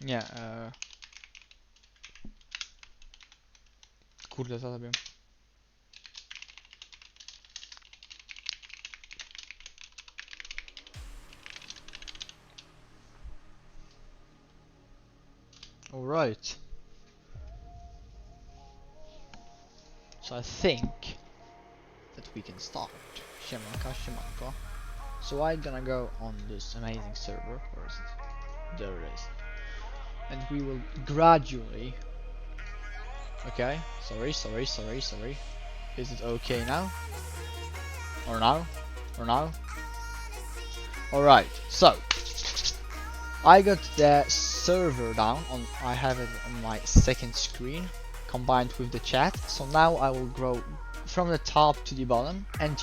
Nie, kurde, co zrobiłem? Alright. So I think that we can start. Siemanka, siemanko. So I'm gonna go on this amazing server. Where is it? There it is. And we will gradually... Okay, sorry. Is it okay now? Or now? Or now? Alright, so I got the server down on, I have it on my second screen combined with the chat. So now I will grow from the top to the bottom, and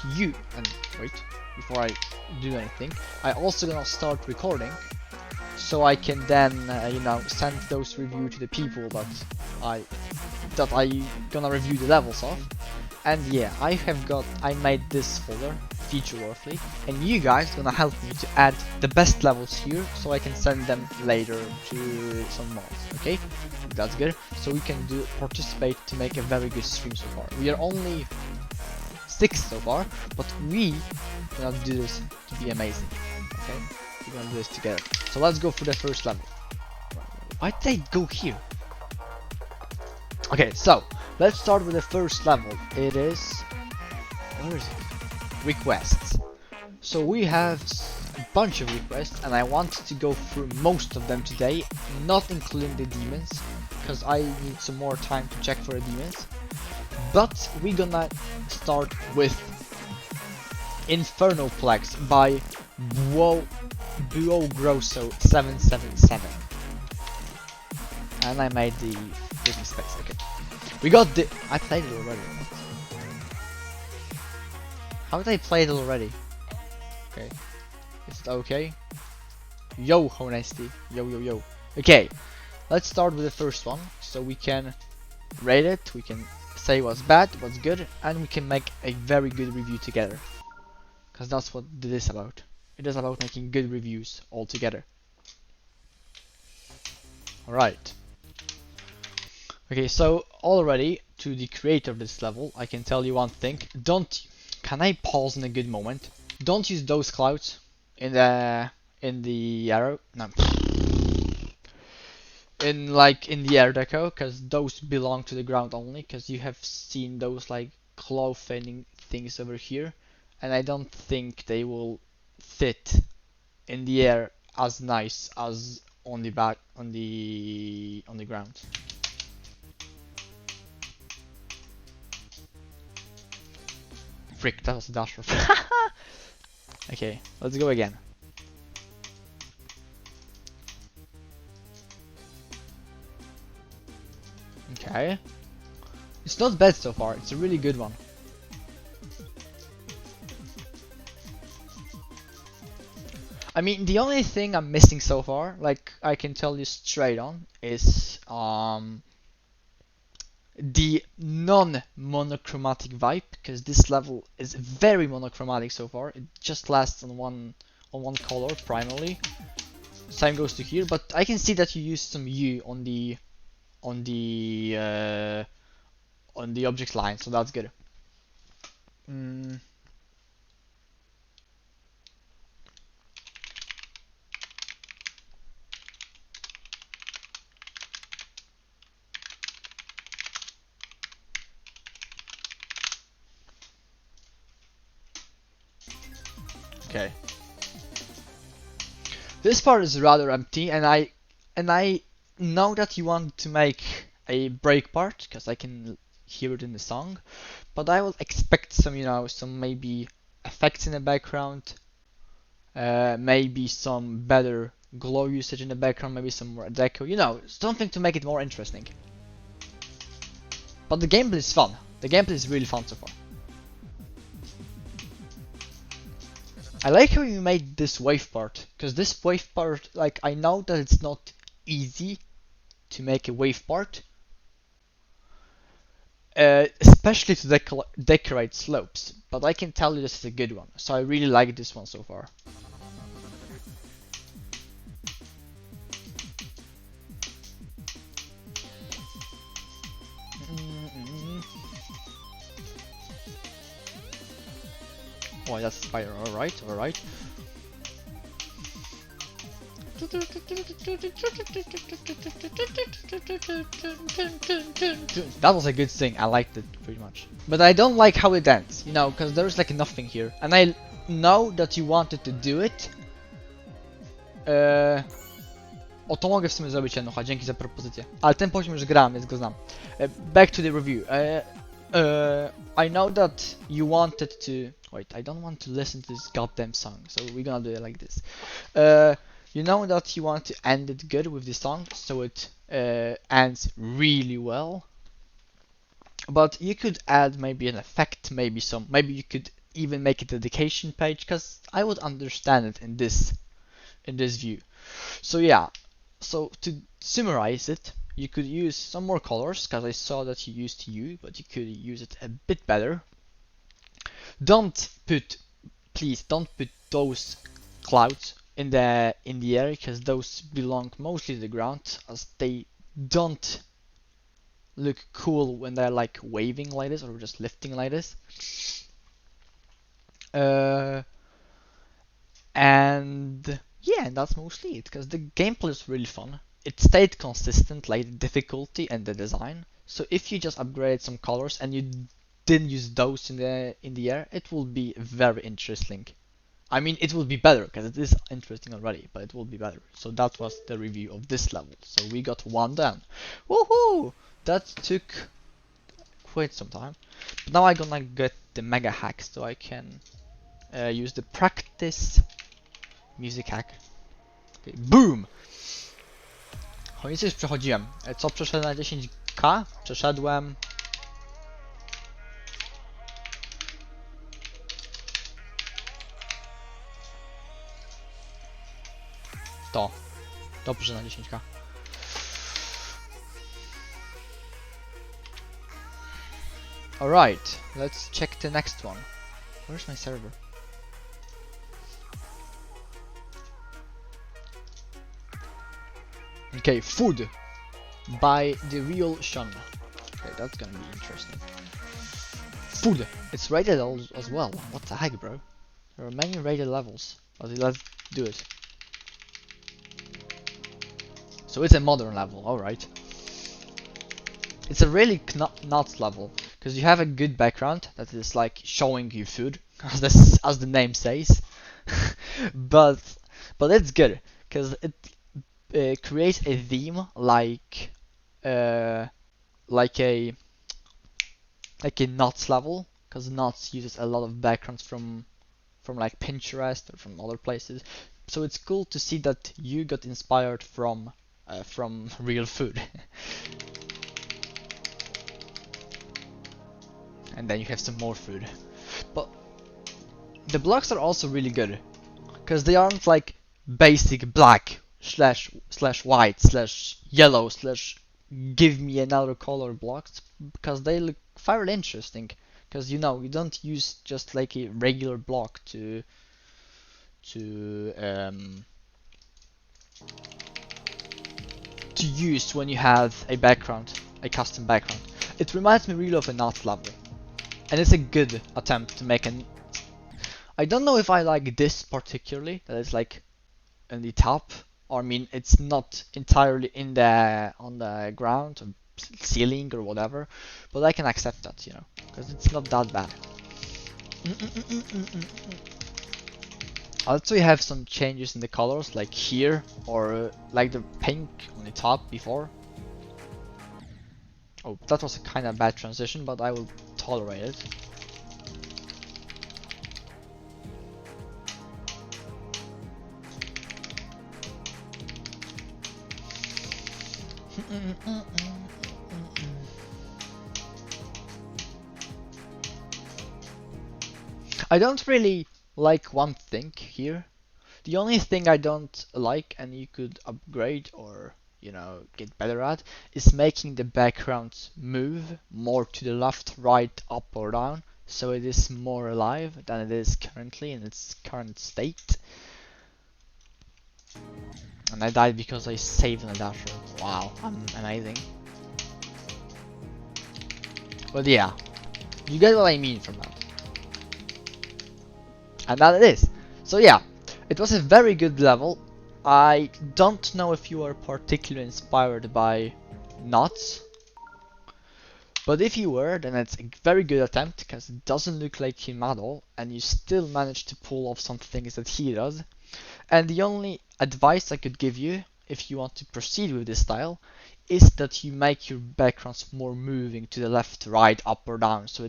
wait, before I do anything, I also gonna start recording so I can then you know, send those reviews to the people that I gonna review the levels of. And yeah, I made this folder, feature worthy, and you guys gonna help me to add the best levels here so I can send them later to some mods, okay? That's good. So we can participate to make a very good stream so far. We are only 6 so far, but we gonna do this to be amazing, okay? We're gonna do this together. So let's go for the first level. Why did they go here? Okay, so let's start with the first level. It is, where is it? Requests. So we have a bunch of requests, and I want to go through most of them today, not including the demons, because I need some more time to check for the demons. But we're gonna start with Infernoplex by Buogrosso 777. And I made the freaking specs. Okay, we got the. I played it already. How did I play it already? Okay, is it okay? Yo, honesty. Yo. Okay, let's start with the first one, so we can rate it. We can say what's bad, what's good, and we can make a very good review together. Because that's what it is about. It is about making good reviews all together. Alright. Okay, so already to the creator of this level, I can tell you one thing. Can I pause in a good moment? Don't use those clouds in the arrow. No. In the air deco, because those belong to the ground only. Because you have seen those like claw fading things over here, and I don't think they will fit in the air as nice as on the ground. Frick, that was a dash. Okay, let's go again. Okay, it's not bad so far. It's a really good one. I mean, the only thing I'm missing so far, like I can tell you straight on, is the non-monochromatic vibe, because this level is very monochromatic so far. It just lasts on one color primarily. Same goes to here, but I can see that you used some hue on the object line, so that's good. Okay. This part is rather empty, and I know that you want to make a break part, because I can hear it in the song, but I will expect some, you know, some maybe effects in the background, maybe some better glow usage in the background, maybe some more deco, you know, something to make it more interesting. But the gameplay is fun. The gameplay is really fun so far. I like how you made this wave part, because this wave part, like, I know that it's not easy to make a wave part, especially to decorate slopes, but I can tell you this is a good one, so I really like this one so far. Oh, that's fire. Alright, alright. That was a good thing. I liked it pretty much. But I don't like how it ends, you know, because there's like nothing here. And I know that you wanted to do it. O, to mogę w sumie zrobić jedno, dzięki za propozycję. Ale ten poziom już grałem, więc go znam. Back to the review. I know that you wanted to... Wait, I don't want to listen to this goddamn song, so we're gonna do it like this. You know that you want to end it good with the song, so it ends really well. But you could add maybe an effect, maybe you could even make a dedication page, because I would understand it in this view. So yeah, so to summarize it, you could use some more colors, because I saw that you used hue, but you could use it a bit better. Please don't put those clouds in the air, because those belong mostly to the ground, as they don't look cool when they're like waving like this or just lifting like this. And yeah, and that's mostly it, because the gameplay is really fun. It stayed consistent, like the difficulty and the design. So if you just upgrade some colors and you didn't use those in the air, it will be very interesting. I mean, it will be better, because it is interesting already, but it will be better. So that was the review of this level. So we got one done. Woohoo! That took quite some time. But now I'm gonna get the mega hack, so I can use the practice music hack. Okay, boom! Chojnicę już przechodziłem. Co przeszedłem na 10k? Przeszedłem... To przeszedłem na 10k. Alright, let's check the next one. Where's my server? Okay, food by the real Sean. Okay, that's gonna be interesting. Food. It's rated as well. What the heck, bro? There are many rated levels. But let's do it. So it's a modern level, alright. It's a really nuts level, because you have a good background that is like showing you food, as the name says. but it's good, because it creates a theme like a nuts level, because nuts uses a lot of backgrounds from like Pinterest or from other places. So it's cool to see that you got inspired from real food. And then you have some more food. But the blocks are also really good, because they aren't like basic black slash white slash yellow slash give me another color blocks, because they look fairly interesting. Because you know, you don't use just like a regular block to use when you have a background, a custom background. It reminds me really of a nuts level, and it's a good attempt to make an... I don't know if I like this particularly, that it's like in the top, or I mean it's not entirely on the ground or ceiling or whatever, but I can accept that, you know, because it's not that bad. Also, you have some changes in the colors, like here, or like the pink on the top before. Oh, that was a kind of bad transition, but I will tolerate it. I don't really like one thing here. The only thing I don't like, and you could upgrade or, you know, get better at, is making the backgrounds move more to the left, right, up or down, so it is more alive than it is currently in its current state. And I died because I saved on a dasher. Wow, I'm amazing. But yeah, you get what I mean from that. And that it is. So yeah, it was a very good level. I don't know if you are particularly inspired by knots, but if you were, then it's a very good attempt, because it doesn't look like him at all, and you still managed to pull off some things that he does. And the only advice I could give you, if you want to proceed with this style, is that you make your backgrounds more moving to the left, right, up or down, so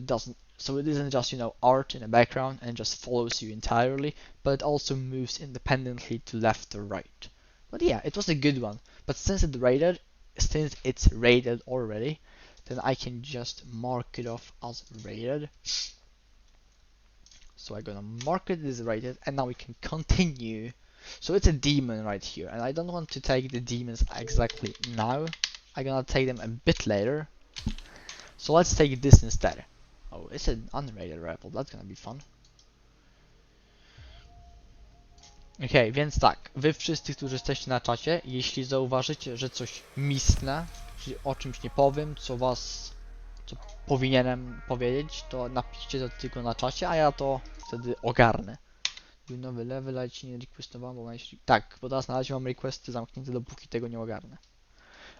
it isn't just, you know, art in the background and just follows you entirely, but it also moves independently to left or right. But yeah, it was a good one. But since it's rated already, then I can just mark it off as rated. So I'm gonna mark it as rated, and now we can continue. So it's a demon right here, and I don't want to take the demons exactly now. I'm gonna take them a bit later. So let's take this instead. Oh, it's an unrated rifle, that's gonna be fun. Okej, więc tak, wy wszyscy, którzy jesteście na czacie, jeśli zauważycie, że coś misnę, czyli o czymś nie powiem, co powinienem powiedzieć, to napiszcie to tylko na czacie, a ja to wtedy ogarnę. Nowy level, ale ci nie requestowałem, bo tak, bo teraz na razie mam requesty zamknięte, dopóki tego nie ogarnę.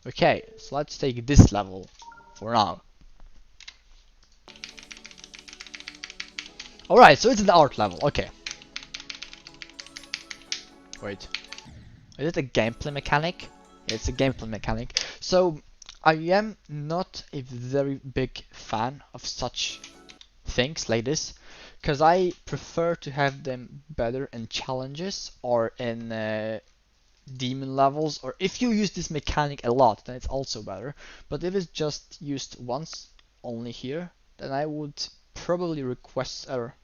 Okay, so let's take this level for now. Alright, so it's the art level, okay. Wait. Is it a gameplay mechanic? It's a gameplay mechanic. So, I am not a very big fan of such things like this, because I prefer to have them better in challenges or in demon levels, or if you use this mechanic a lot, then it's also better. But if it's just used once only here, then I would probably request or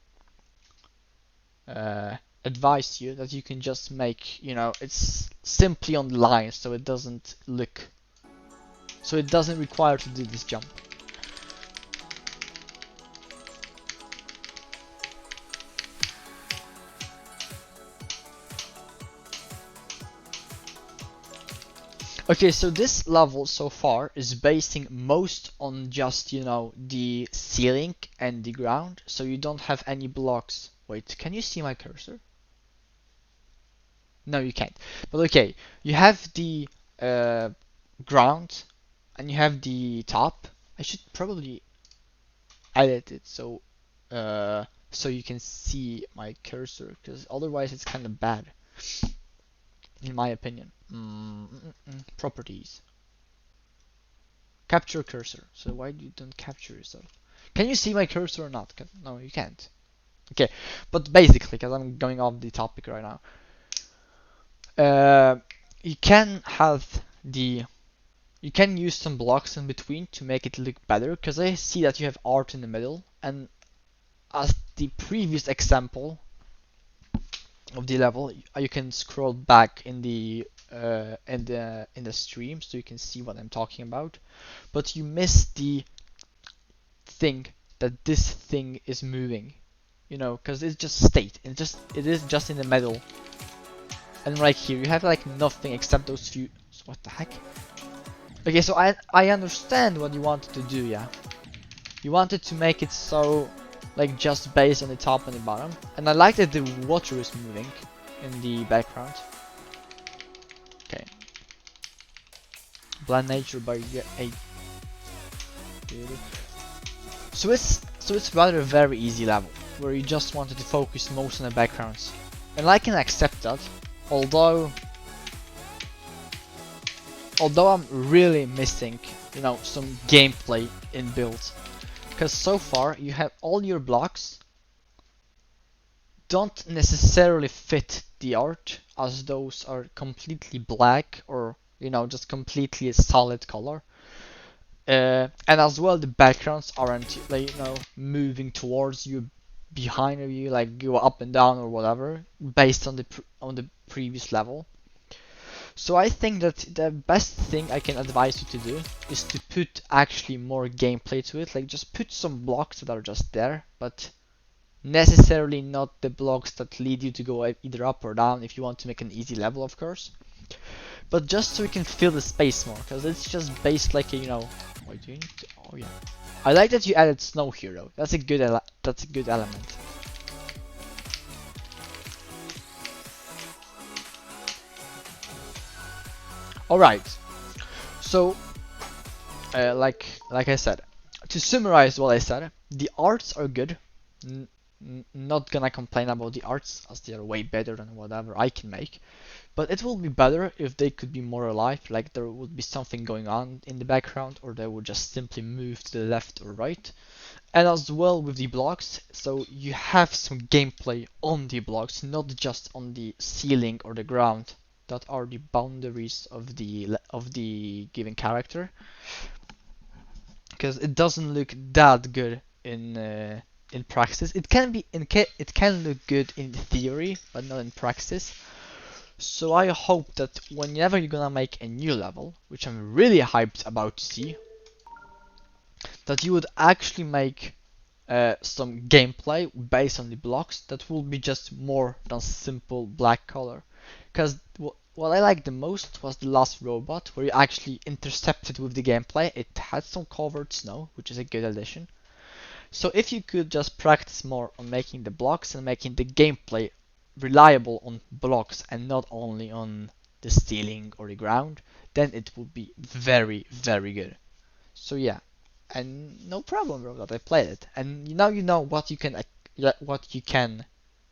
advise you that you can just make, you know, it's simply on the line, so it doesn't require to do this jump. Okay, so this level so far is basing most on just, you know, the ceiling and the ground, so you don't have any blocks. Wait, can you see my cursor? No, you can't. But okay, you have the ground and you have the top. I should probably edit it so you can see my cursor, because otherwise it's kind of bad, in my opinion. Properties. Capture cursor. So why you don't capture yourself? Can you see my cursor or not? No, you can't. Okay, but basically, because I'm going off the topic right now, you can use some blocks in between to make it look better, because I see that you have art in the middle, and as the previous example of the level, you can scroll back in the stream so you can see what I'm talking about, but you miss the thing that this thing is moving, you know, because it's just state, it is just in the middle, and right here you have like nothing except those few. What the heck? Okay, so I understand what you wanted to do. Yeah, you wanted to make it so like just based on the top and the bottom, and I like that the water is moving in the background. Okay, blend nature by a. So it's rather a very easy level where you just wanted to focus most on the backgrounds, and I can accept that. Although I'm really missing, you know, some gameplay in build. Because so far you have all your blocks don't necessarily fit the art, as those are completely black or, you know, just completely a solid color. And as well the backgrounds aren't, like, you know, moving towards you, behind you, like go up and down or whatever, based on the previous level. So I think that the best thing I can advise you to do is to put actually more gameplay to it, like just put some blocks that are just there, but necessarily not the blocks that lead you to go either up or down if you want to make an easy level, of course. But just so you can fill the space more, because it's just based like a, you know. Wait, do you need to? Oh yeah. I like that you added snow here though. That's a good element. Alright, so like I said, to summarize what I said, the arts are good. Not gonna complain about the arts as they are way better than whatever I can make. But it will be better if they could be more alive, like there would be something going on in the background, or they would just simply move to the left or right. And as well with the blocks, so you have some gameplay on the blocks, not just on the ceiling or the ground that are the boundaries of the given character, because it doesn't look that good in practice. It can look good in theory, but not in practice. So I hope that whenever you're gonna make a new level, which I'm really hyped about to see, that you would actually make some gameplay based on the blocks that will be just more than simple black color. Because what I liked the most was the last robot, where you actually intercepted with the gameplay. It had some covered snow, which is a good addition. So if you could just practice more on making the blocks and making the gameplay reliable on blocks and not only on the ceiling or the ground, then it would be very, very good. So yeah, and no problem, bro, that I played it. And now you know what you can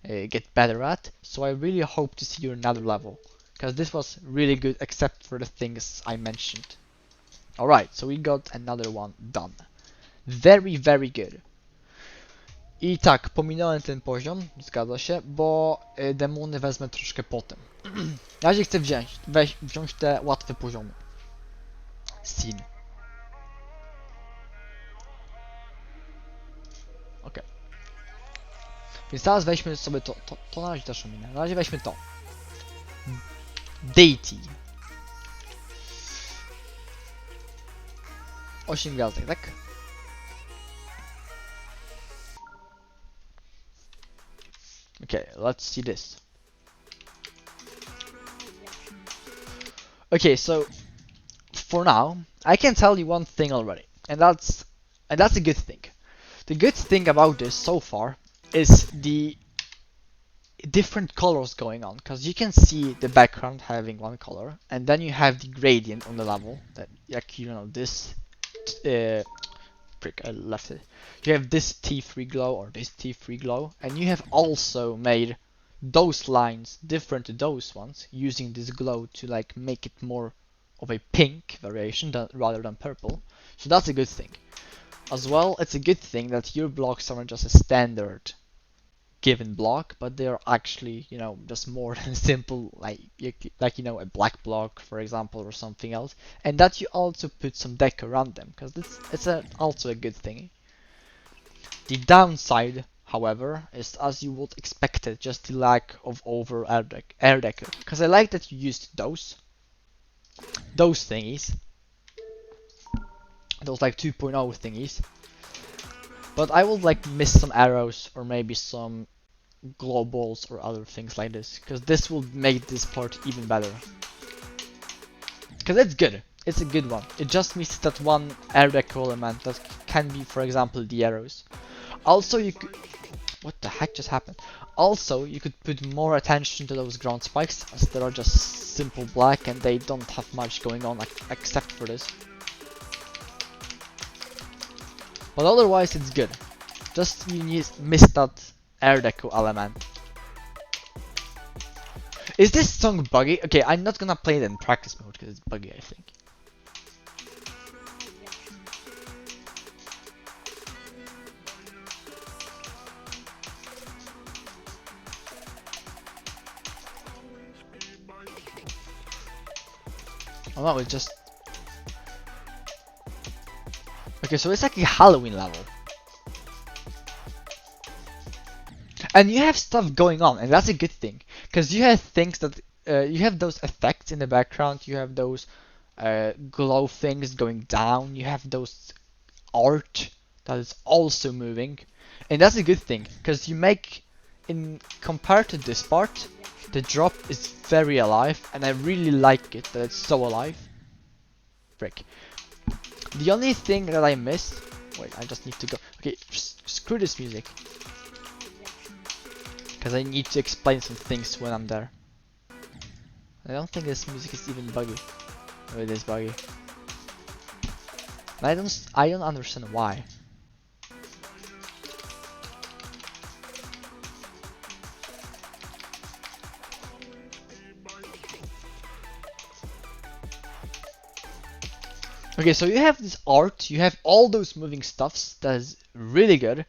get better at. So I really hope to see you another level, because this was really good, except for the things I mentioned. All right, so we got another one done. Very, very good. I tak, pominąłem ten poziom, zgadza się, bo demony wezmę troszkę potem. Na razie chcę wziąć te łatwe poziomy. Sin. Ok. Więc teraz weźmy sobie to na razie też ominę. Na razie weźmy to. Deity. 8 gwiazdek, tak? Okay, let's see this. Okay, so for now, I can tell you one thing already, and that's a good thing. The good thing about this so far is the different colors going on, because you can see the background having one color, and then you have the gradient on the level that, like, you know, this I left it. You have this T3 glow or this T3 glow, and you have also made those lines different to those ones using this glow to like make it more of a pink variation rather than purple. So that's a good thing. As well, it's a good thing that your blocks aren't just a standard given block, but they are actually, you know, just more than simple, like you know, a black block, for example, or something else, and that you also put some deck around them, because it's also a good thing. The downside, however, is, as you would expect it, just the lack of over air deco, because I like that you used those thingies, those like 2.0 thingies. But I would like miss some arrows or maybe some glow balls or other things like this, because this will make this part even better. Because it's good. It's a good one. It just misses that one air deco element that can be, for example, the arrows. Also, you could... What the heck just happened? Also, you could put more attention to those ground spikes, as they are just simple black and they don't have much going on except for this. But otherwise it's good. Just you miss that air deco element. Is this song buggy? Okay, I'm not gonna play it in practice mode because it's buggy, I think. Oh no, it's just... Okay, so it's like a Halloween level. And you have stuff going on, and that's a good thing. Because you have things that... you have those effects in the background, you have those glow things going down, you have those art that is also moving. And that's a good thing, because you make... compared to this part, the drop is very alive, and I really like it that it's so alive. Frick. The only thing that I missed... Wait, I just need to go... Okay, screw this music. Because I need to explain some things when I'm there. I don't think this music is even buggy. with this buggy. I don't understand why. Okay, so you have this art, you have all those moving stuffs that is really good,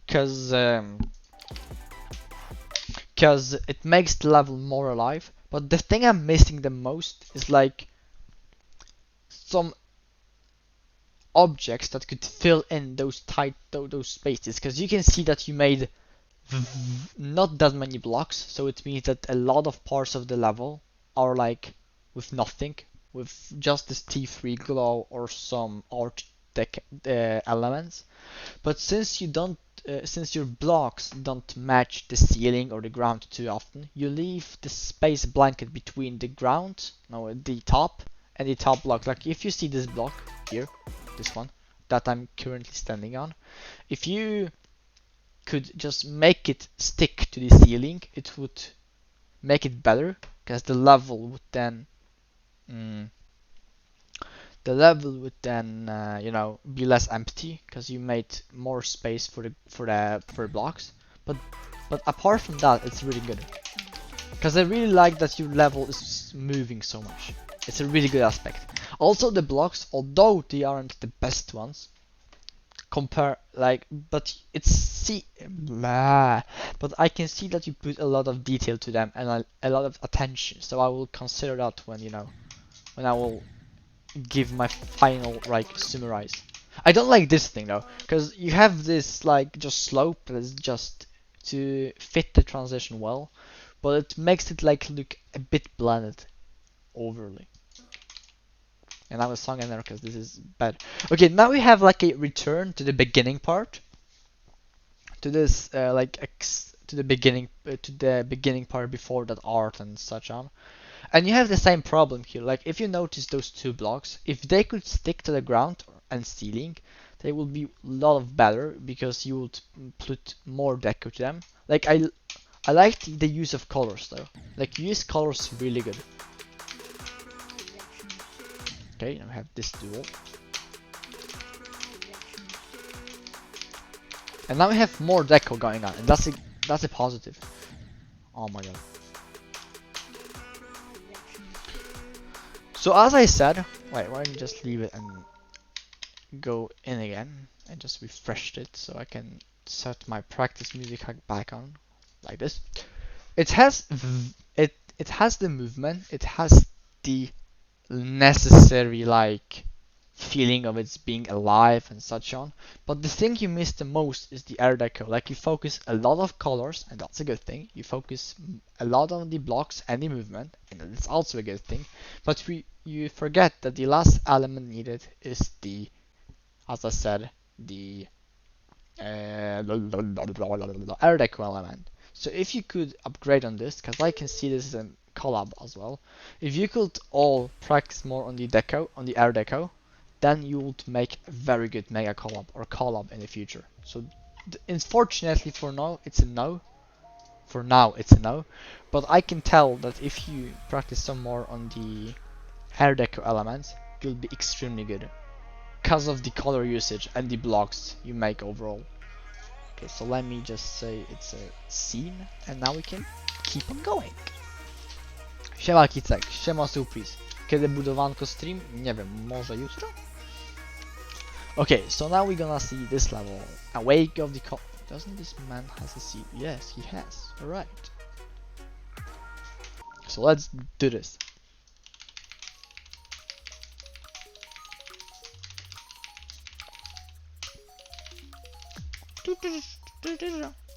cause it makes the level more alive. But the thing I'm missing the most is like some objects that could fill in those tight those spaces, because you can see that you made not that many blocks, so it means that a lot of parts of the level are like with nothing, with just this T3 glow or some art elements. But since you don't, since your blocks don't match the ceiling or the ground too often, you leave the space blanket between the ground, no, the top, and the top block. Like if you see this block here, this one that I'm currently standing on, if you could just make it stick to the ceiling, it would make it better, because mm, the level would then you know, be less empty, because you made more space for the blocks. But apart from that, it's really good, because I really like that your level is moving so much. It's a really good aspect. Also, the blocks, although they aren't the best ones, but but I can see that you put a lot of detail to them and a lot of attention, so I will consider that when, you know, when I will give my final like summarize. I don't like this thing though, because you have this like just slope that is just to fit the transition well, but it makes it like look a bit blended overly. And I was song in there because this is bad. Okay, now we have like a return to the beginning part. To this to the beginning part before that art and such on. And you have the same problem here. Like if you notice those two blocks, if they could stick to the ground and ceiling, they would be a lot of better, because you would put more deco to them. Like I like the use of colors though. Like you use colors really good. Okay, now we have this dual. And now we have more deco going on, and that's a positive. Oh my god. So as I said, wait, why don't you just leave it and go in again and just refresh it so I can set my practice music back on like this. It has it has the movement, it has the necessary like feeling of it's being alive and such on, but the thing you miss the most is the air deco. Like you focus a lot of colors, and that's a good thing. You focus a lot on the blocks and the movement, and that's also a good thing. But you forget that the last element needed is the, as I said, the air deco element. So if you could upgrade on this, because I can see this is a collab as well, if you could all practice more on the deco, on the air deco, then you would make a very good mega collab or collab in the future. So unfortunately for now it's a no. For now it's a no. But I can tell that if you practice some more on the air deco elements, you'll be extremely good, because of the color usage and the blocks you make overall. Okay, so let me just say it's a scene, and now we can keep on going. Siema Kicek, siema Supris. Kiedy budowanko stream? Nie wiem, może jutro? Okay, so now we're gonna see this level. Awake of the Doesn't this man has a seat? Yes, he has. Alright. So let's do this.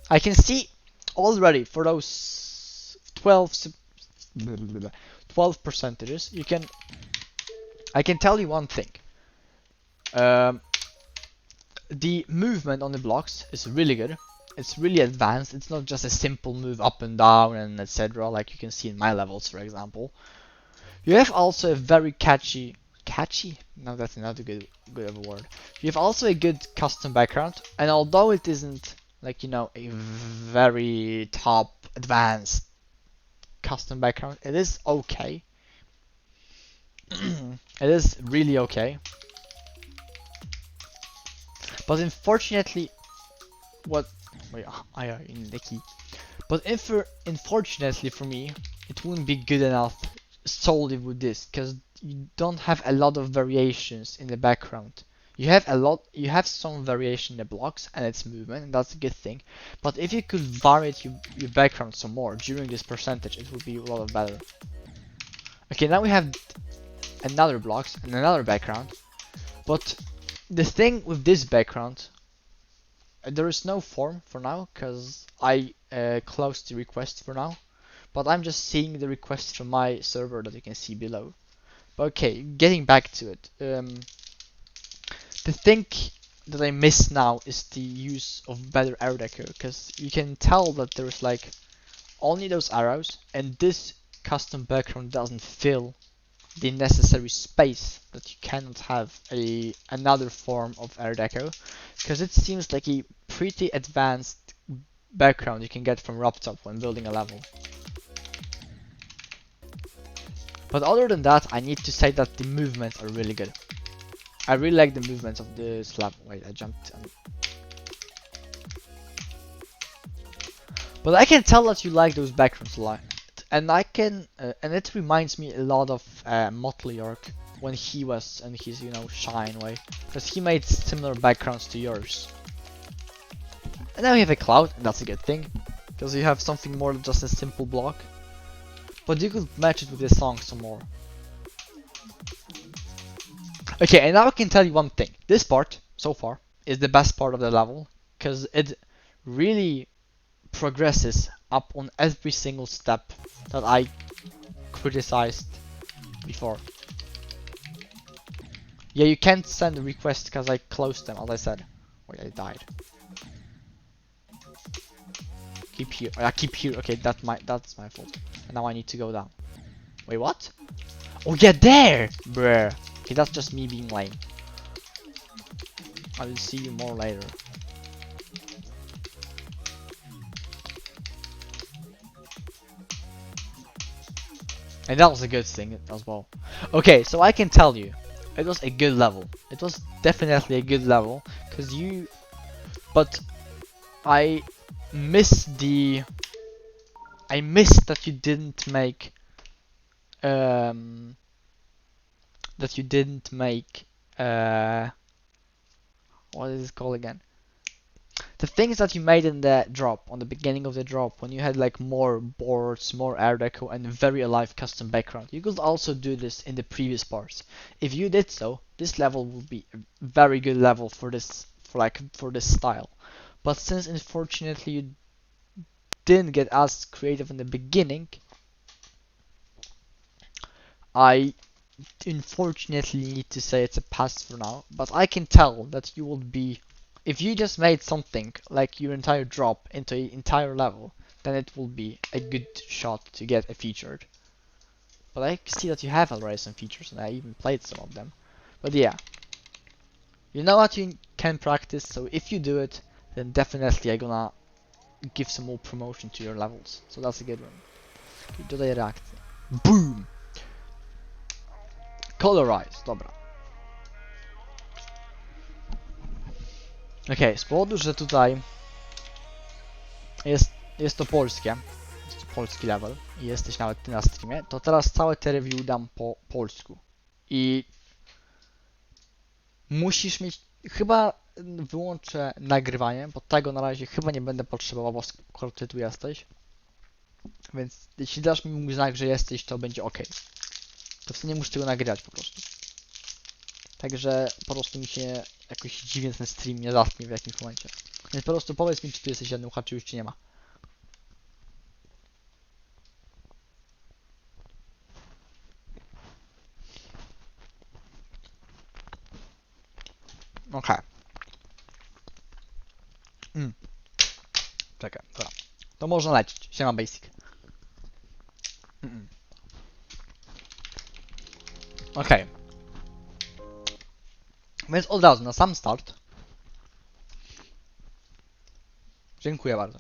I can see already for those 12 percentages. I can tell you one thing. The movement on the blocks is really good. It's really advanced. It's not just a simple move up and down and etc. like you can see in my levels, for example. You have also a very catchy. No, that's not a good of a word. You have also a good custom background, and although it isn't like, you know, a very top advanced custom background, it is okay. It is really okay. But unfortunately, what? Wait, I are in the key. But unfortunately for me, it wouldn't be good enough solely with this, because you don't have a lot of variations in the background. You have some variation in the blocks and its movement, and that's a good thing. But if you could vary your background some more during this percentage, it would be a lot better. Okay, now we have another blocks and another background. But the thing with this background, there is no form for now, because I closed the request for now. But I'm just seeing the request from my server that you can see below. But okay, getting back to it. The thing that I miss now is the use of better arrow deco, because you can tell that there's like only those arrows, and this custom background doesn't fill the necessary space that you cannot have another form of arrow deco, because it seems like a pretty advanced background you can get from Ruptop when building a level. But other than that, I need to say that the movements are really good. I really like the movements of this level. Wait, I jumped. But I can tell that you like those backgrounds a lot. And I can, and it reminds me a lot of Motley York when he was in his, shine way. Because he made similar backgrounds to yours. And now we have a cloud, and that's a good thing. Because you have something more than just a simple block. But you could match it with the song some more. Okay, and now I can tell you one thing. This part, so far, is the best part of the level. Because it really progresses up on every single step that I criticized before. Yeah, you can't send a request because I closed them, as I said. Wait, I died. Keep here. I keep here. Okay, that's my fault. And now I need to go down. Wait, what? Oh yeah, there! Bruh. Okay, that's just me being lame. I will see you more later. And that was a good thing as well. Okay, so I can tell you, it was a good level. It was definitely a good level, cause you. But I missed that you didn't make. That you didn't make. What is it called again? The things that you made in the drop, on the beginning of the drop, when you had like more boards, more air deco, and a very alive custom background. You could also do this in the previous parts. If you did so, this level would be a very good level for this style. But since unfortunately you didn't get as creative in the beginning, I unfortunately need to say it's a pass for now. But I can tell that you will be. If you just made something like your entire drop into an entire level, then it will be a good shot to get a featured. But I see that you have already some features, and I even played some of them. But yeah, you know what you can practice, so if you do it, then definitely I'm gonna give some more promotion to your levels. So that's a good one. Dodaj reakcję. Boom! Colorize, dobra. Okej, z powodu, że tutaj jest to polskie, jest to polski level i jesteś nawet ty na streamie, to teraz całe te review dam po polsku. I musisz mieć, chyba wyłączę nagrywanie, bo tego na razie chyba nie będę potrzebował, bo skoro ty tu jesteś. Więc jeśli dasz mi mój znak, że jesteś, to będzie ok. To wtedy nie muszę tego nagrywać po prostu. Także po prostu mi się jakoś dziwnie ten stream nie zatknie w jakimś momencie. Więc po prostu powiedz mi, czy tu jesteś jednym czy już ci nie ma. Okej. Czekaj, dobra. To można lecieć. Siema basic. Okej. Więc od razu, na sam start. Dziękuję bardzo.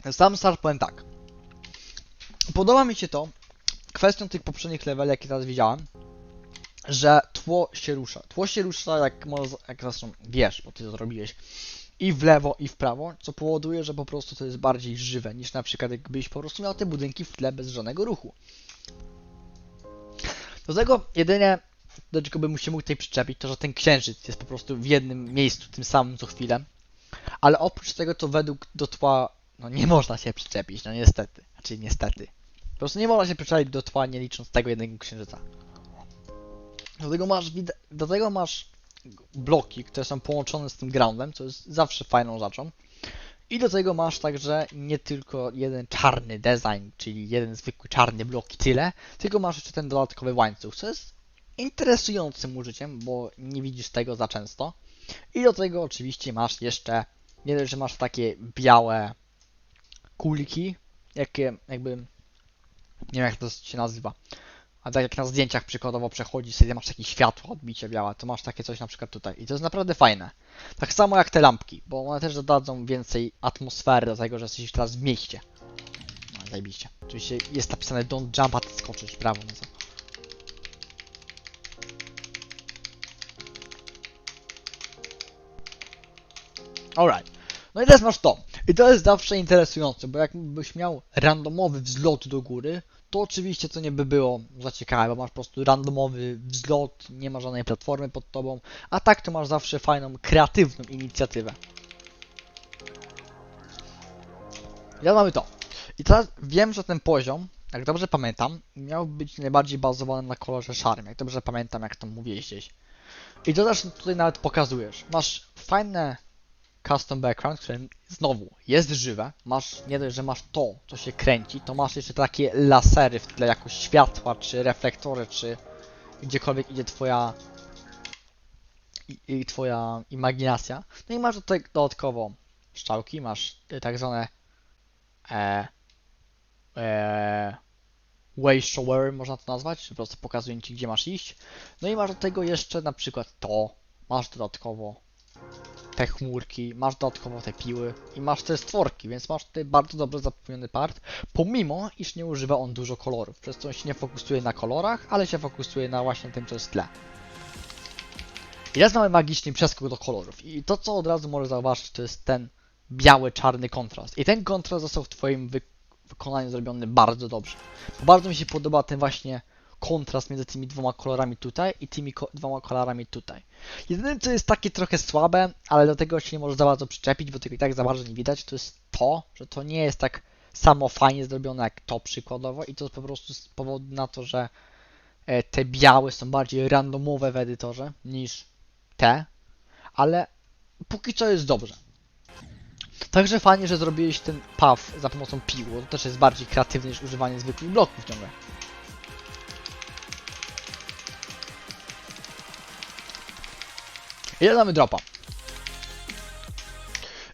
Na sam start powiem tak. Podoba mi się to, kwestią tych poprzednich leveli, jakie teraz widziałem, że tło się rusza. Tło się rusza, jak zresztą wiesz, bo ty to zrobiłeś, i w lewo, i w prawo, co powoduje, że po prostu to jest bardziej żywe, niż na przykład jakbyś po prostu miał te budynki w tle bez żadnego ruchu. Do tego jedynie, do czego bym się mógł tutaj przyczepić, to że ten księżyc jest po prostu w jednym miejscu, tym samym co chwilę, ale oprócz tego to według do tła, no nie można się przyczepić, no niestety, znaczy niestety. Po prostu nie można się przyczepić do tła, nie licząc tego jednego księżyca. Do tego masz bloki, które są połączone z tym groundem, co jest zawsze fajną rzeczą. I do tego masz także nie tylko jeden czarny design, czyli jeden zwykły czarny blok i tyle, tylko masz jeszcze ten dodatkowy łańcuch, co jest interesującym użyciem, bo nie widzisz tego za często. I do tego oczywiście masz jeszcze, nie dość, że masz takie białe kulki, jakby, nie wiem jak to się nazywa, a tak jak na zdjęciach przykładowo przechodzi sobie, masz takie światło, odbicie białe, to masz takie coś na przykład tutaj. I to jest naprawdę fajne. Tak samo jak te lampki, bo one też dodadzą więcej atmosfery do tego, że jesteś teraz w mieście. No, zajebiście. Oczywiście jest napisane don't jump, a ty skoczysz, brawo, no co. Alright. No i teraz masz to. I to jest zawsze interesujące, bo jakbyś miał randomowy wzlot do góry, to oczywiście to nie by było za ciekawe, bo masz po prostu randomowy wzlot, nie ma żadnej platformy pod tobą, a tak to masz zawsze fajną, kreatywną inicjatywę. I teraz mamy to. I teraz wiem, że ten poziom, jak dobrze pamiętam, miał być najbardziej bazowany na kolorze szarym, jak dobrze pamiętam, jak to mówiłeś gdzieś. I to też tutaj nawet pokazujesz. Masz fajne custom background, które znowu jest żywe. Masz, nie dość, że masz to, co się kręci, to masz jeszcze takie lasery w tle, jako światła, czy reflektory, czy gdziekolwiek idzie twoja imaginacja. No i masz tutaj dodatkowo strzałki, masz tak zwane way shower, można to nazwać, że po prostu pokazują ci, gdzie masz iść. No i masz do tego jeszcze na przykład to, masz dodatkowo te chmurki, masz dodatkowo te piły i masz te stworki, więc masz tutaj bardzo dobrze zapewniony part, pomimo iż nie używa on dużo kolorów, przez co on się nie fokusuje na kolorach, ale się fokusuje na właśnie tym, co jest w tle. I teraz mamy magiczny przeskok do kolorów i to, co od razu możesz zauważyć, to jest ten biały-czarny kontrast. I ten kontrast został w twoim wykonaniu zrobiony bardzo dobrze. Bo bardzo mi się podoba ten właśnie kontrast między tymi dwoma kolorami tutaj i tymi dwoma kolorami tutaj. Jedyne co jest takie trochę słabe, ale do tego się nie może za bardzo przyczepić, bo tego i tak za bardzo nie widać, to jest to, że to nie jest tak samo fajnie zrobione jak to przykładowo i to jest po prostu z powodu na to, że te białe są bardziej randomowe w edytorze niż te, ale póki co jest dobrze. Także fajnie, że zrobiłeś ten path za pomocą pił, to też jest bardziej kreatywne niż używanie zwykłych bloków ciągle. I mamy dropa.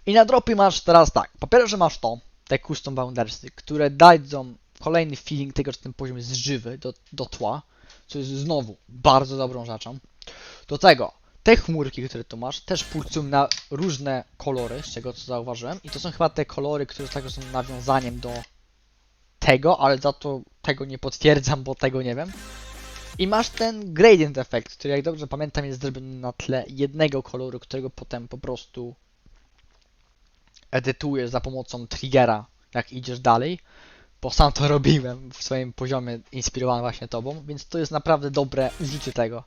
I na dropie masz teraz tak, po pierwsze masz to, te custom boundarsy, które dadzą kolejny feeling tego, że ten poziom jest żywy do tła, co jest znowu bardzo dobrą rzeczą. Do tego te chmurki, które tu masz, też pulsują na różne kolory, z czego co zauważyłem. I to są chyba te kolory, które także są nawiązaniem do tego, ale za to tego nie potwierdzam, bo tego nie wiem. I masz ten gradient effect, który jak dobrze pamiętam jest zrobiony na tle jednego koloru, którego potem po prostu edytujesz za pomocą triggera, jak idziesz dalej. Bo sam to robiłem w swoim poziomie inspirowany właśnie tobą, więc to jest naprawdę dobre użycie tego.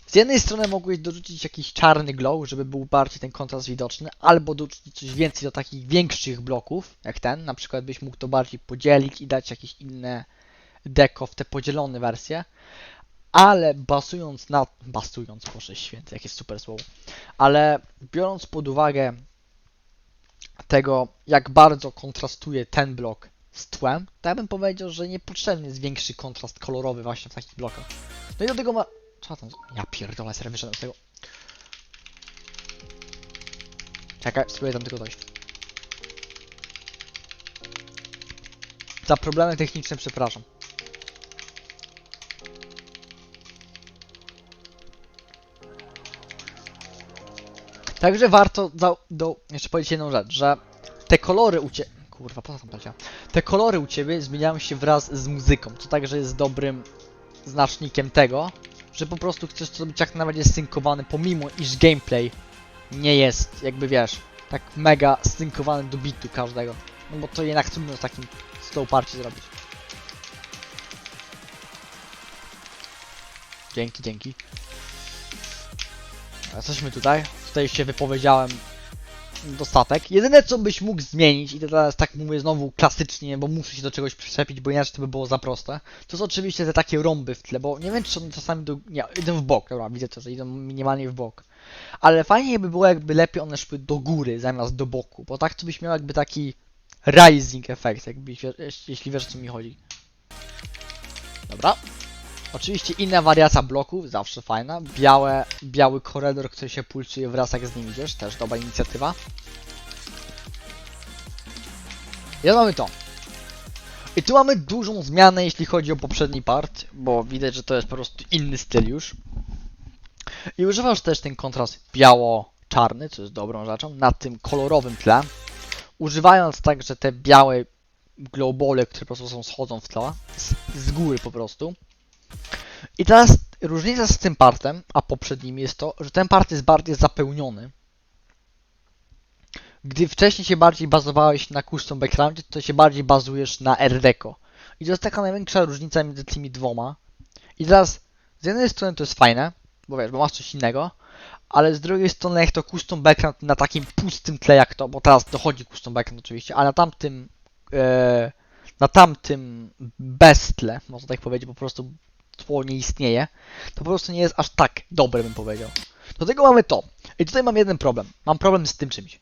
Z jednej strony mogłeś dorzucić jakiś czarny glow, żeby był bardziej ten kontrast widoczny, albo dorzucić coś więcej do takich większych bloków, jak ten, na przykład byś mógł to bardziej podzielić i dać jakieś inne deko w te podzielone wersje, ale basując, proszę święty, jakie super słowo, ale biorąc pod uwagę tego, jak bardzo kontrastuje ten blok z tłem, to ja bym powiedział, że niepotrzebny jest większy kontrast kolorowy właśnie w takich blokach. No i do tego ma... Co tam? Ja pierdolę, serio wyszedłem z tego. Czekaj, spróbuję tam tylko dojść. Za problemy techniczne przepraszam. Także warto jeszcze powiedzieć jedną rzecz, że te kolory Kurwa, po co tam poleciała? Te kolory u ciebie zmieniają się wraz z muzyką, co także jest dobrym znacznikiem tego, że po prostu chcesz to zrobić jak najbardziej synkowany, pomimo iż gameplay nie jest, jakby wiesz, tak mega synkowany do bitu każdego. No bo to jednak trudno z takim slow parcie zrobić. Dzięki, dzięki. Jesteśmy tutaj. Tutaj się wypowiedziałem dostatek. Jedyne co byś mógł zmienić, i to teraz tak mówię znowu klasycznie, bo muszę się do czegoś przyczepić, bo inaczej to by było za proste, to są oczywiście te takie rąby w tle, bo nie wiem czy one czasami nie, idą w bok, dobra, widzę to, że idą minimalnie w bok. Ale fajnie by było jakby lepiej one szły do góry zamiast do boku, bo tak to byś miał jakby taki rising efekt, jakby, jeśli wiesz o co mi chodzi. Dobra. Oczywiście inna wariacja bloków, zawsze fajna. Biały korydor, który się pulsuje wraz jak z nim idziesz, też dobra inicjatywa. I mamy to. I tu mamy dużą zmianę jeśli chodzi o poprzedni part, bo widać, że to jest po prostu inny styl już. I używasz też ten kontrast biało-czarny, co jest dobrą rzeczą, na tym kolorowym tle. Używając także te białe globole, które po prostu schodzą w tle, z góry po prostu. I teraz różnica z tym partem, a poprzednim jest to, że ten part jest bardziej zapełniony. Gdy wcześniej się bardziej bazowałeś na custom backgroundzie, to się bardziej bazujesz na RDeco. I to jest taka największa różnica między tymi dwoma. I teraz z jednej strony to jest fajne, bo wiesz, bo masz coś innego, ale z drugiej strony jak to custom background na takim pustym tle jak to, bo teraz dochodzi custom background oczywiście, a na tamtym bez tle, można tak powiedzieć, po prostu tło nie istnieje, to po prostu nie jest aż tak dobre, bym powiedział. Do tego mamy to. I tutaj mam jeden problem. Mam problem z tym czymś.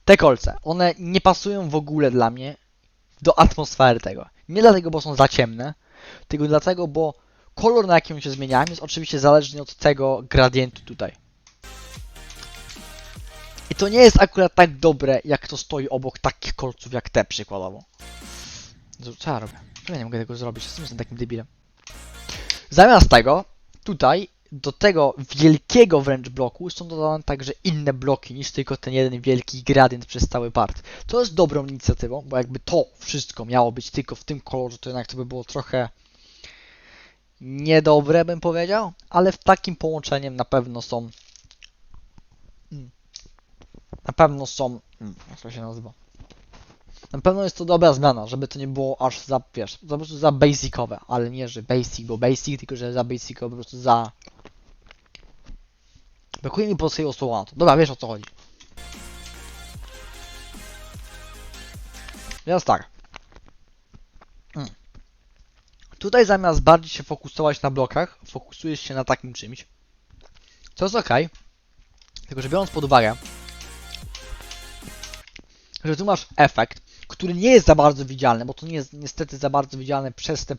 Te kolce, one nie pasują w ogóle dla mnie do atmosfery tego. Nie dlatego, bo są za ciemne, tylko dlatego, bo kolor, na jakim się zmieniałem, jest oczywiście zależny od tego gradientu tutaj. I to nie jest akurat tak dobre, jak to stoi obok takich kolców jak te przykładowo. Co ja robię? Ja nie mogę tego zrobić, jestem takim debilem. Zamiast tego, tutaj, do tego wielkiego wręcz bloku są dodane także inne bloki niż tylko ten jeden wielki gradient przez cały part. To jest dobrą inicjatywą, bo jakby to wszystko miało być tylko w tym kolorze, to jednak to by było trochę niedobre, bym powiedział, ale w takim połączeniem na pewno są... jak to się nazywa? Na pewno jest to dobra zmiana, żeby to nie było aż za, wiesz, po prostu za basicowe, ale nie, że basic, bo basic, tylko że za basicowe, po prostu za... Brakuje mi polskiego słowa na to. Dobra, wiesz o co chodzi. Więc tak. Tutaj zamiast bardziej się fokusować na blokach, fokusujesz się na takim czymś. Co jest ok. Tylko że biorąc pod uwagę, że tu masz efekt, który nie jest za bardzo widzialny, bo to nie jest niestety za bardzo widzialne przez te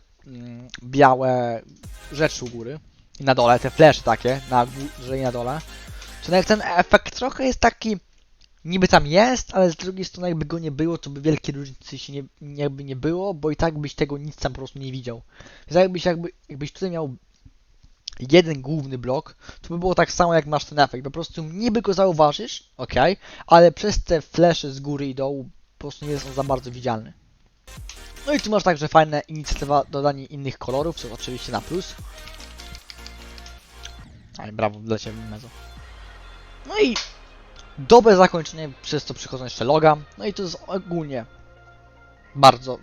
białe rzeczy u góry i na dole, te flesze takie, na górze i na dole, to jak ten efekt trochę jest taki, niby tam jest, ale z drugiej strony jakby go nie było, to by wielkiej różnicy się jakby nie było, bo i tak byś tego nic tam po prostu nie widział. Więc jakbyś tutaj miał jeden główny blok, to by było tak samo jak masz ten efekt, po prostu niby go zauważysz, ok, ale przez te flesze z góry i dołu po prostu nie jest on za bardzo widzialny. No i tu masz także fajne inicjatywa dodanie innych kolorów, co oczywiście na plus. Ale brawo dla Ciebie, Mezo. No i dobre zakończenie, przez co przychodzą jeszcze loga. No i to jest ogólnie bardzo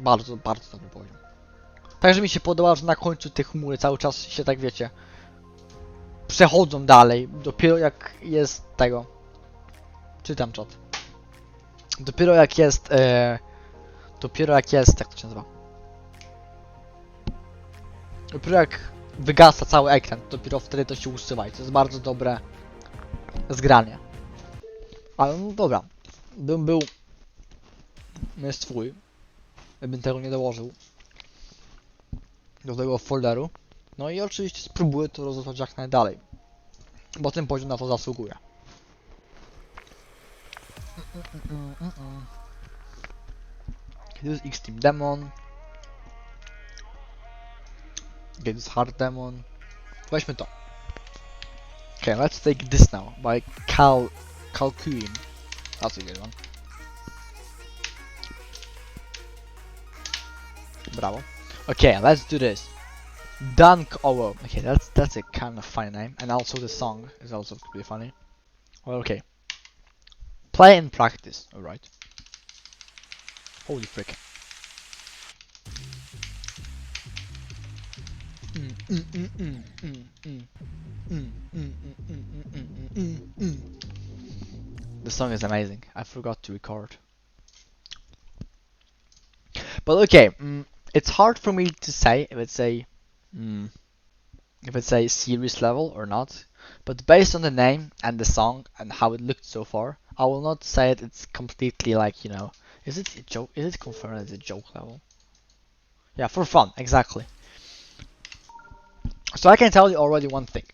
dobry poziom. Także mi się podoba, że na końcu te chmury cały czas się tak wiecie przechodzą dalej. Dopiero jak jest tego. Czytam czat. Dopiero jak jest jak to się nazywa? Dopiero jak wygasa cały ekran, dopiero wtedy to się usuwa i to jest bardzo dobre zgranie. Ale no dobra, był twój, bym tego nie dołożył do tego folderu. No i oczywiście spróbuję to rozwiązać jak najdalej, bo ten poziom na to zasługuje. To jest X-Team Demon. Get this hard demon. Weźmy to. Okay, let's take this now by Calcuin. That's a good one. Brawo. Okay, let's do this. Dunk. Oh, well, okay, that's a kind of funny name, and also the song is also pretty funny. Well, okay. Play and practice. All right. Holy frick. The song is amazing. I forgot to record. But okay, it's hard for me to say mm, if it's a serious level or not. But based on the name and the song and how it looked so far, I will not say it's completely like, you know, is it a joke? Is it confirmed as a joke level? Yeah, for fun, exactly. So I can tell you already one thing.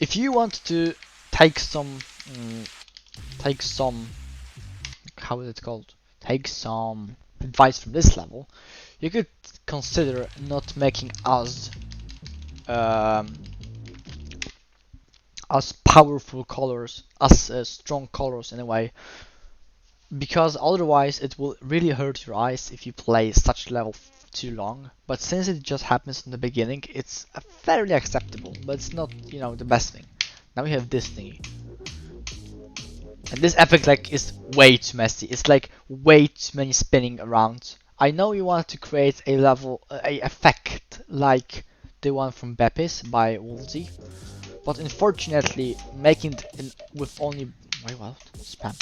If you want to take some, take some, how is it called? Take some advice from this level, you could consider not making um, as powerful colors, as strong colors in a way, because otherwise it will really hurt your eyes if you play such level too long. But since it just happens in the beginning, it's fairly acceptable, but it's not, you know, the best thing. Now we have this thingy. And this effect like is way too messy. It's like way too many spinning around. I know you want to create a level, a effect like the one from Bepis by Woolsey, but unfortunately making it with only, wait, what? Spam.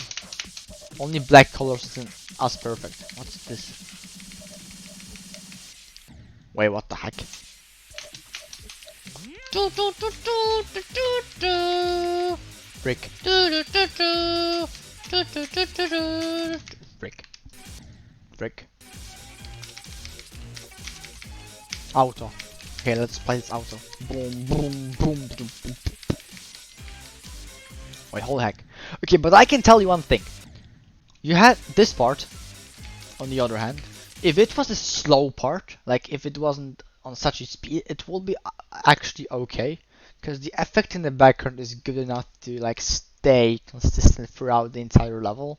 Only black colors isn't as perfect. What's this? Wait, what the heck? Frick. Frick. Frick. Auto. Okay, let's play this auto. Boom, boom, boom, boom, boom. Wait, holy heck. Okay, but I can tell you one thing. You had this part, on the other hand, if it was a slow part, like if it wasn't on such a speed, it will be actually okay, because the effect in the background is good enough to like stay consistent throughout the entire level.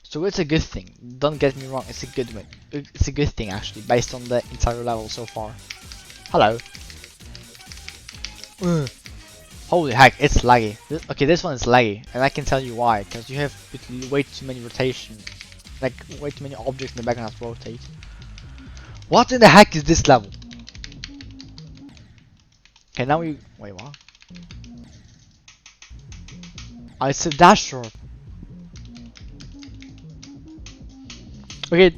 So it's a good thing. Don't get me wrong, it's a good one. It's a good thing actually, based on the entire level so far. Hello. Holy heck, it's laggy. Okay, this one is laggy, and I can tell you why. Because you have way too many rotation, like way too many objects in the background that rotate. What in the heck is this level? Okay, now we wait. What? Oh, it's a dash short. Okay,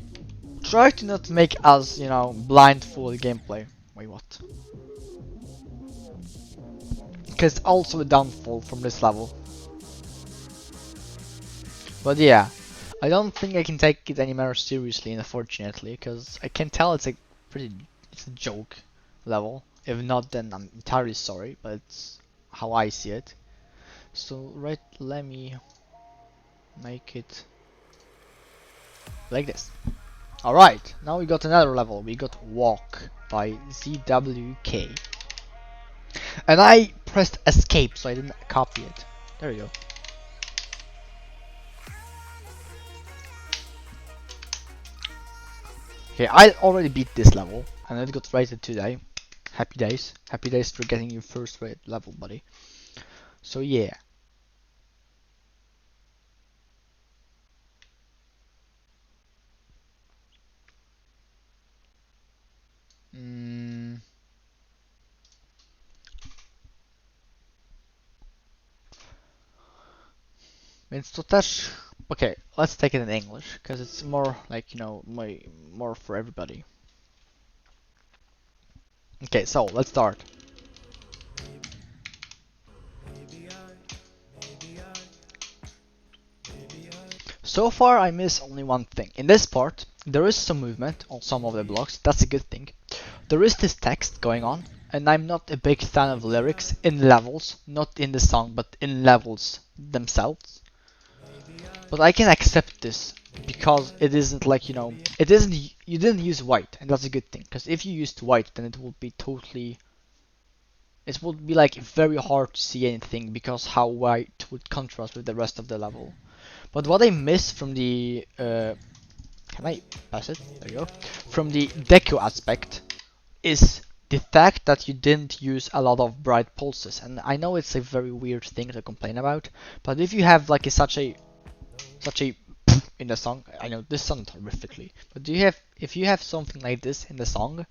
try to not make us, you know, blindfold gameplay. Wait, what? Because also a downfall from this level. But yeah, I don't think I can take it any more seriously, unfortunately, because I can tell it's it's a joke level. If not, then I'm entirely sorry, but it's how I see it. So let me make it like this. Alright, now we got another level. We got Walk by ZWK. And I pressed escape, so I didn't copy it. There you go. Okay, I already beat this level, and it got rated today. Happy days. Happy days for getting your first rate level, buddy. So yeah. Więc to też... Okay, let's take it in English, because it's more like, you know, more for everybody. Okay, so let's start. So far I miss only one thing. In this part, there is some movement on some of the blocks, that's a good thing. There is this text going on, and I'm not a big fan of lyrics in levels, not in the song, but in levels themselves. But I can accept this, because it isn't like, you know, it isn't, you didn't use white, and that's a good thing, because if you used white, then it would be totally, it would be like very hard to see anything, because how white would contrast with the rest of the level. But what I miss from the, can I pass it? There you go. From the deco aspect, is the fact that you didn't use a lot of bright pulses. And I know it's a very weird thing to complain about, but if you have like such a in the song, I know this sounds horrifically, but do you have if you have something like this in the song,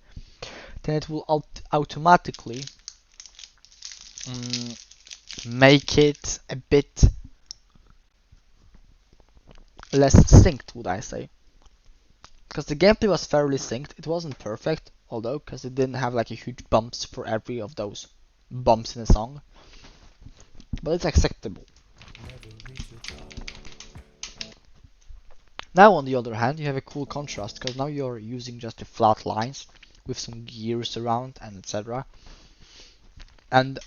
then it will automatically make it a bit less synced, would I say? Because the gameplay was fairly synced. It wasn't perfect, although, because it didn't have like a huge bumps for every of those bumps in the song, but it's acceptable. Now, on the other hand, you have a cool contrast, because now you're using just the flat lines with some gears around and etc. And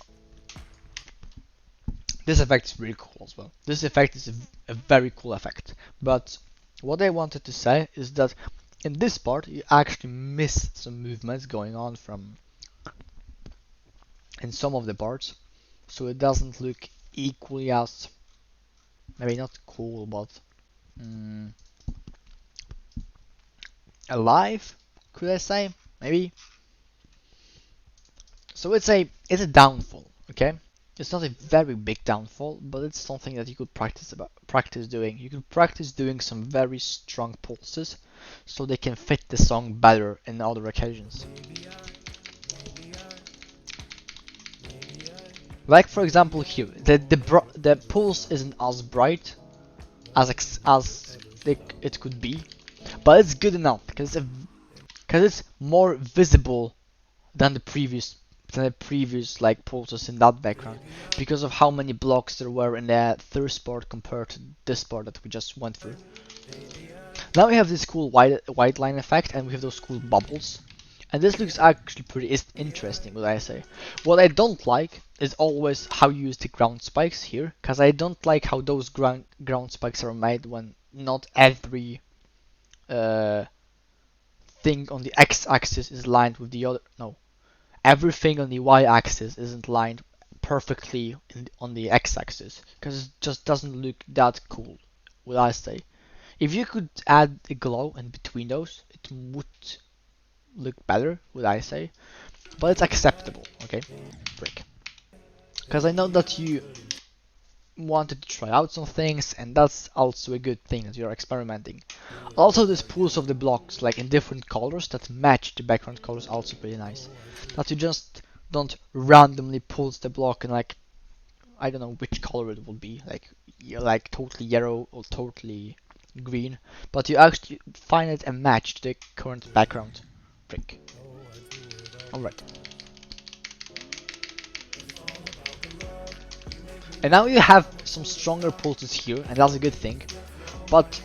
this effect is really cool as well. This effect is a very cool effect. But what I wanted to say is that in this part you actually miss some movements going on from in some of the parts, so it doesn't look equally as maybe not cool, but alive. Could I say maybe? So it's a downfall. Okay, it's not a very big downfall, but it's something that you could practice doing. You could practice doing some very strong pulses, so they can fit the song better in other occasions. Like for example here, the pulse isn't as bright as it could be, but it's good enough because it's more visible than the previous like pulses in that background, because of how many blocks there were in the first part compared to this part that we just went through. Now we have this cool white line effect, and we have those cool bubbles, and this looks actually pretty interesting, what I say. What I don't like is always how you use the ground spikes here, because I don't like how those ground spikes are made when not every thing on the x-axis is lined with the other. No, everything on the y-axis isn't lined perfectly on the x-axis, because it just doesn't look that cool, would I say. If you could add a glow in between those, it would look better, would I say. But it's acceptable, okay? Brick. Because I know that you wanted to try out some things, and that's also a good thing that you're experimenting. Also, this pools of the blocks like in different colors that match the background colors also pretty nice. That you just don't randomly pulse the block and like I don't know which color it will be, like totally yellow or totally green, but you actually find it a match to the current background. Frick. Alright. And now you have some stronger pulses here, and that's a good thing. But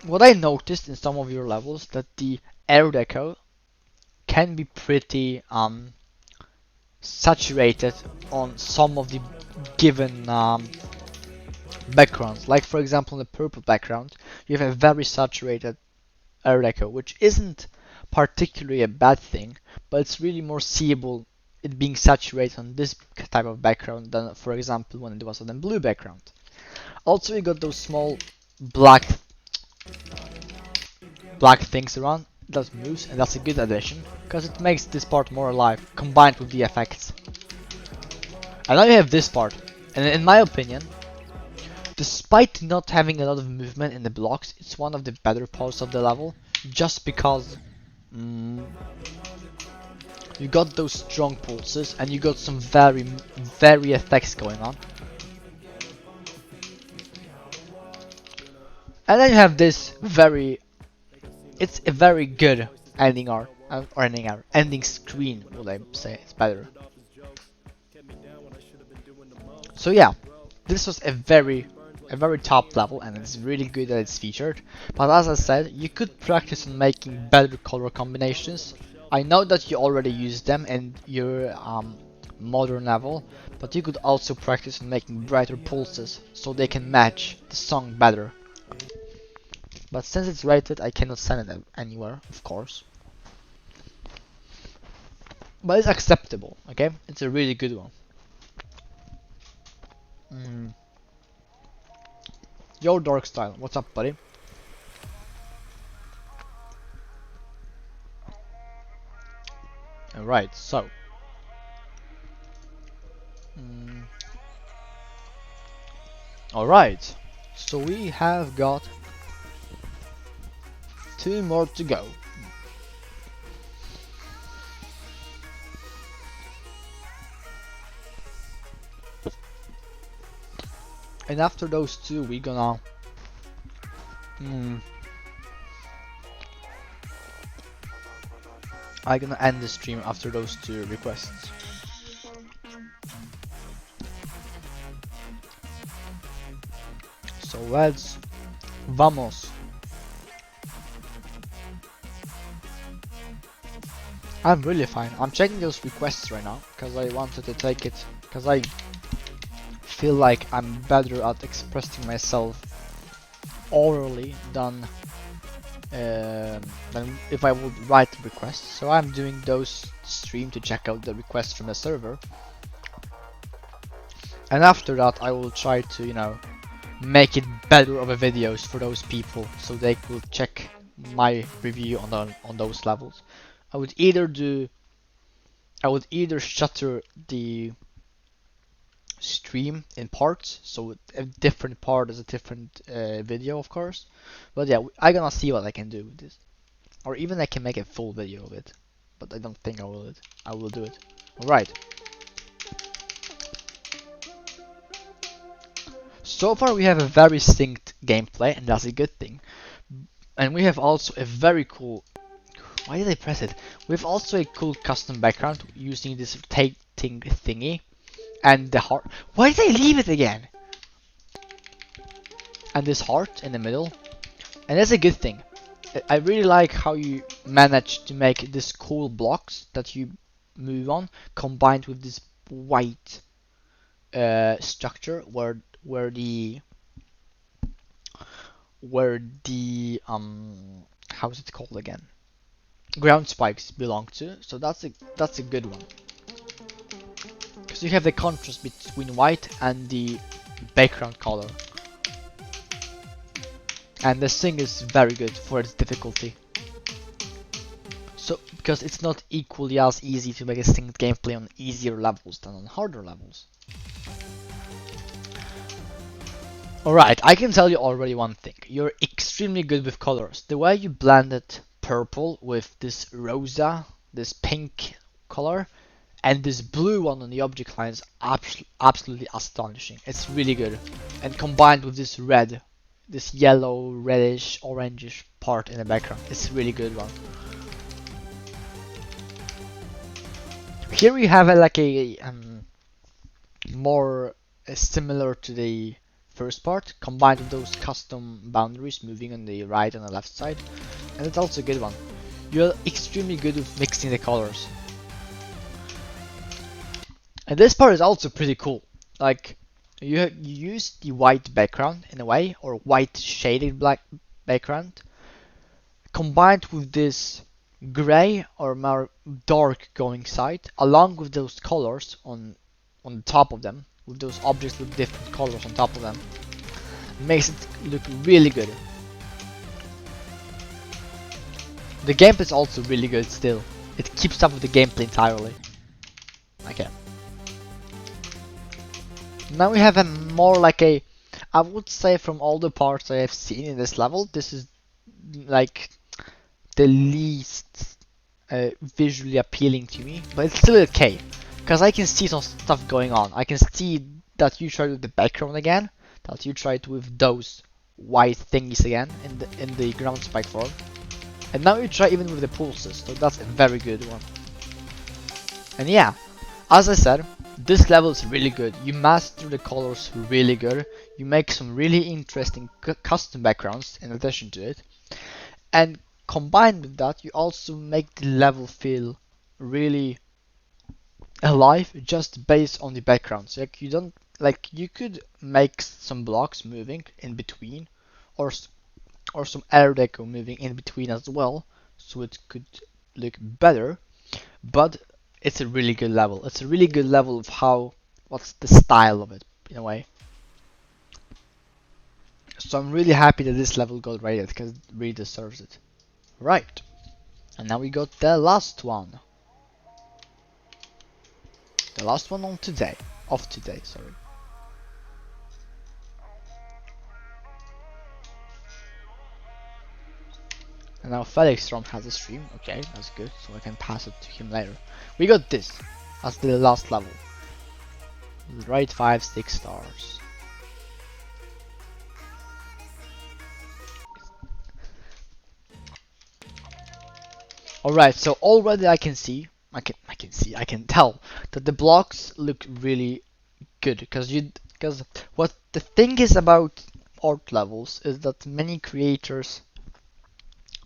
what I noticed in some of your levels that the air deco can be pretty saturated on some of the given backgrounds. Like for example, in the purple background, you have a very saturated air deco, which isn't particularly a bad thing, but it's really more seeable it being saturated on this type of background than, for example, when it was on the blue background. Also, you got those small black things around that moves, and that's a good addition because it makes this part more alive combined with the effects. And now you have this part, and in my opinion, despite not having a lot of movement in the blocks, it's one of the better parts of the level, just because you got those strong pulses and you got some very effects going on. And then you have this it's a very good ending art, or ending screen, would I say, it's better. So yeah, this was a very top level, and it's really good that it's featured. But as I said, you could practice on making better color combinations. I know that you already use them in your modern level, but you could also practice on making brighter pulses so they can match the song better. But since it's rated, I cannot send it anywhere, of course. But it's acceptable, okay? It's a really good one. Yo, Dark Style, what's up, buddy? Alright, so mm, alright, so we have got 2 more to go. And after those 2 we gonna I gonna end the stream after those 2 requests. So let's vamos. I'm really fine. I'm checking those requests right now because I wanted to take it because I feel like I'm better at expressing myself orally than if I would write requests. So I'm doing those stream to check out the requests from the server, and after that I will try to, you know, make it better of a videos for those people so they will check my review on those levels. I would either shutter the stream in parts, so a different part is a different video, of course. But yeah, I gonna see what I can do with this, or even I can make a full video of it. But I don't think I will. I will do it. All right. So far we have a very synced gameplay, and that's a good thing. And we have also a very cool. Why did I press it? We have also a cool custom background using this rotating thingy and the heart. Why did I leave it again? And this heart in the middle, and that's a good thing. I really like how you manage to make these cool blocks that you move on combined with this white structure where the how's it called again? Ground spikes belong to. So that's a good one. Because you have the contrast between white and the background color. And this thing is very good for its difficulty. So, because it's not equally as easy to make a synced gameplay on easier levels than on harder levels. Alright, I can tell you already one thing. You're extremely good with colors. The way you blended purple with this rosa, this pink color, and this blue one on the object line is absolutely astonishing. It's really good. And combined with this red, this yellow, reddish, orangish part in the background, it's a really good one. Here we have like a more similar to the first part, combined with those custom boundaries moving on the right and the left side, and it's also a good one. You're extremely good with mixing the colors. And this part is also pretty cool. Like, you use the white background in a way, or white shaded black background, combined with this gray or more dark going side, along with those colors on the top of them, with those objects with different colors on top of them, makes it look really good. The gameplay is also really good still. It keeps up with the gameplay entirely. Okay. Now we have a more like a, I would say from all the parts I have seen in this level, this is like the least visually appealing to me, but it's still okay, because I can see some stuff going on. I can see that you tried with the background again, that you tried with those white thingies again in the ground spike form, and now you try even with the pulses, so that's a very good one. And yeah, as I said, this level is really good. You master the colors really good, you make some really interesting custom backgrounds in addition to it, and combined with that, you also make the level feel really alive just based on the backgrounds. Like, you don't, like, you could make some blocks moving in between, or some air deco moving in between as well, so it could look better. But it's a really good level. It's a really good level of what's the style of it in a way. So I'm really happy that this level got rated because it really deserves it. Right, and now we got the last one. The last one on today. Of today, sorry. And now Felix Rom has a stream. Okay, that's good. So I can pass it to him later. We got this as the last level. Right 5, 6 stars. Alright, so already I can tell that the blocks look really good because what the thing is about art levels is that many creators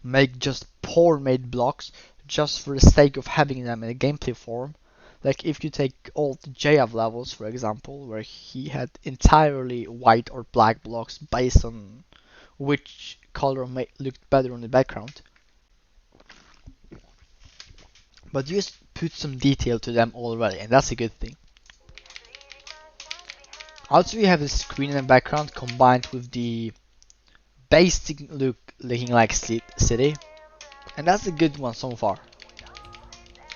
make just poor made blocks just for the sake of having them in a gameplay form. Like if you take all the JF levels, for example, where he had entirely white or black blocks based on which color looked better on the background. But you just put some detail to them already, and that's a good thing. Also, you have the screen in the background combined with the basic look looking like city, and that's a good one so far.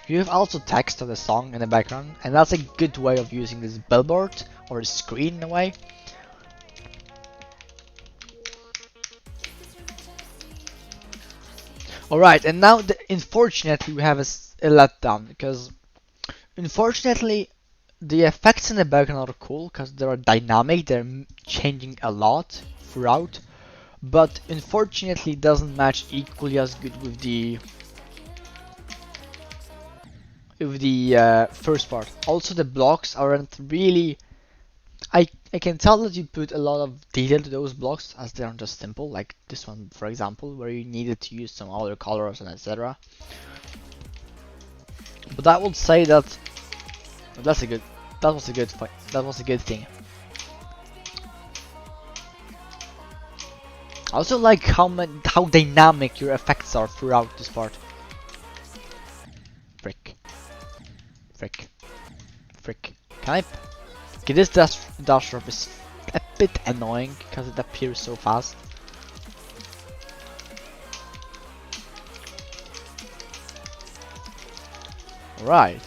You have also text of the song in the background, and that's a good way of using this billboard or the screen in a way. Alright, and now unfortunately we have a letdown, because unfortunately the effects in the background are cool because they are dynamic, they're changing a lot throughout, but unfortunately it doesn't match equally as good with the first part. Also the blocks aren't really, I can tell that you put a lot of detail to those blocks as they aren't just simple, like this one for example, where you needed to use some other colors and etc. But I would say that that was a good thing. I also like how dynamic your effects are throughout this part. Frick. Can I? Okay, this dash drop is a bit annoying because it appears so fast. Alright,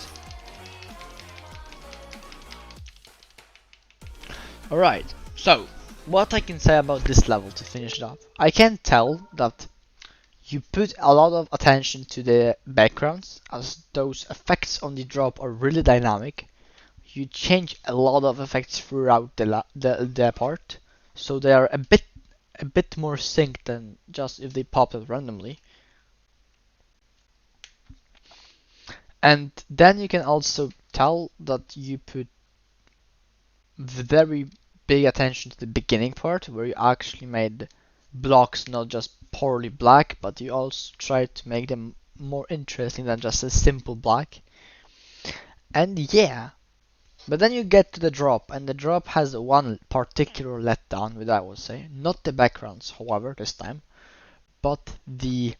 so what I can say about this level to finish it up. I can tell that you put a lot of attention to the backgrounds, as those effects on the drop are really dynamic. You change a lot of effects throughout the part, so they are a bit more synced than just if they pop it randomly. And then you can also tell that you put very big attention to the beginning part, where you actually made blocks not just poorly black, but you also tried to make them more interesting than just a simple black. And yeah, but then you get to the drop, and the drop has one particular letdown, which I would say, not the backgrounds, however, this time, but the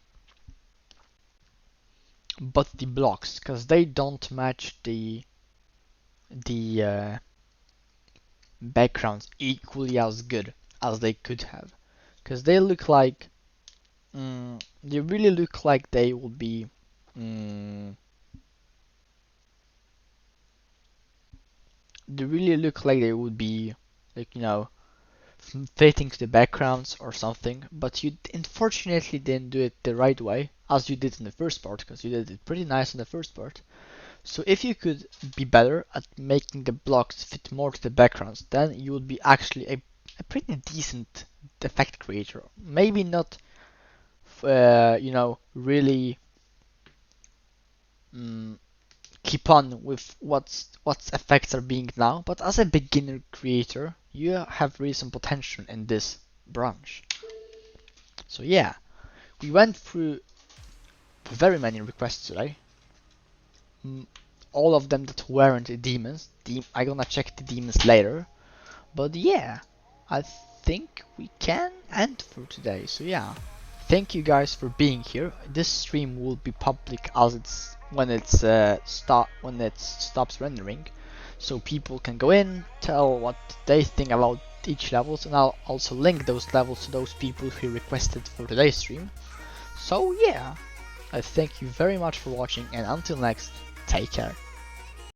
blocks, because they don't match the backgrounds equally as good as they could have, because they look like they really look like they would be they really look like they would be, like, you know, fitting to the backgrounds or something, but you unfortunately didn't do it the right way as you did in the first part, because you did it pretty nice in the first part. So if you could be better at making the blocks fit more to the backgrounds, then you would be actually a pretty decent effect creator. Maybe not, you know, really keep on with what's effects are being now, but as a beginner creator, you have really some potential in this branch. So yeah, we went through very many requests today. All of them that weren't demons. I'm gonna check the demons later. But yeah, I think we can end for today. So yeah, thank you guys for being here. This stream will be public as it's when it stops rendering, so people can go in, tell what they think about each levels, and I'll also link those levels to those people who requested for today's stream. So yeah, I thank you very much for watching, and until next, take care.